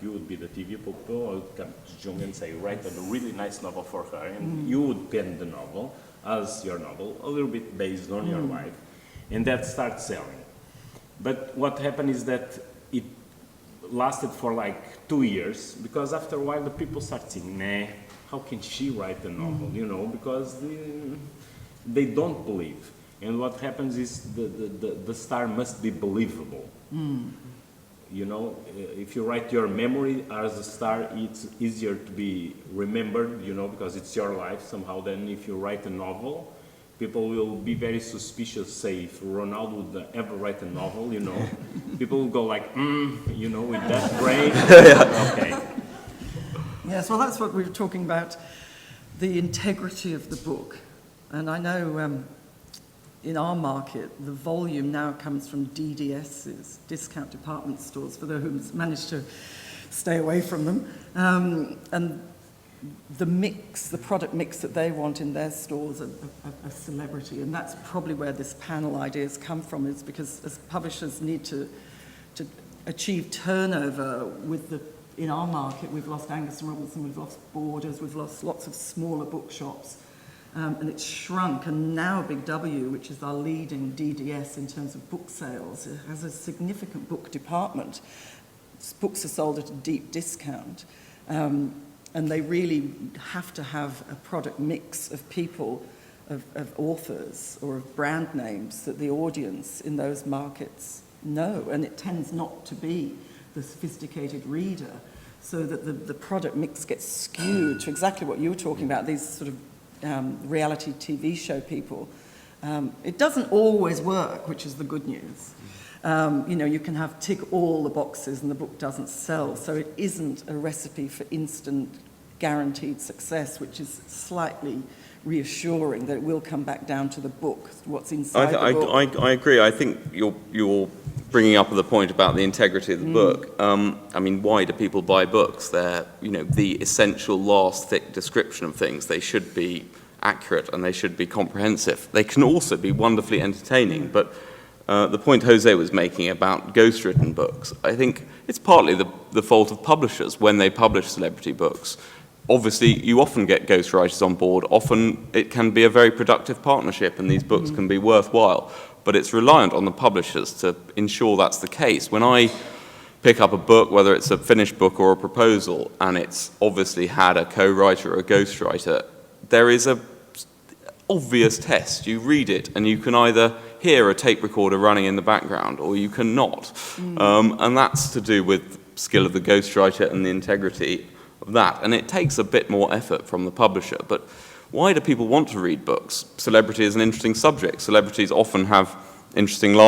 You would be the TV people, I would come to Jung and say, write a really nice novel for her, and you would pen the novel as your novel, a little bit based on your life, and that starts selling. But what happened is that it lasted for like 2 years, because after a while the people start saying, nah, how can she write a novel, you know, because they don't believe. And what happens is the star must be believable. You know, if you write your memory as a star, it's easier to be remembered, you know, because it's your life somehow. Then if you write a novel, people will be very suspicious, say, if Ronaldo would ever write a novel, you know, people will go like, you know, with that brain, okay. Yes, well, that's what we were talking about, the integrity of the book. And I know in our market, the volume now comes from DDSs, discount department stores, for those who've managed to stay away from them. And the mix, the product mix that they want in their stores are a celebrity. And that's probably where this panel ideas come from, is because as publishers need to achieve turnover with in our market, we've lost Angus and Robertson, we've lost Borders, we've lost lots of smaller bookshops. And it's shrunk, and now Big W, which is our leading DDS in terms of book sales, it has a significant book department. Books are sold at a deep discount, and they really have to have a product mix of people, of authors or of brand names that the audience in those markets know, and it tends not to be the sophisticated reader, so that the product mix gets skewed to exactly what you were talking about, these sort of reality TV show people. It doesn't always work, which is the good news. You know, you can tick all the boxes and the book doesn't sell, so it isn't a recipe for instant guaranteed success, which is slightly reassuring that it will come back down to the book, what's inside the book. I agree. I think you're bringing up the point about the integrity of the book. I mean, why do people buy books? They're, you know, the essential last thick description of things. They should be accurate and they should be comprehensive. They can also be wonderfully entertaining, but the point Jose was making about ghostwritten books, I think it's partly the fault of publishers when they publish celebrity books. Obviously, you often get ghostwriters on board. Often it can be a very productive partnership and these books can be worthwhile. But it's reliant on the publishers to ensure that's the case. When I pick up a book, whether it's a finished book or a proposal, and it's obviously had a co-writer or a ghostwriter, there is an obvious test. You read it and you can either hear a tape recorder running in the background or you cannot. And that's to do with skill of the ghostwriter and the integrity of that, and it takes a bit more effort from the publisher. But why do people want to read books? Celebrity is an interesting subject. Celebrities often have interesting lives.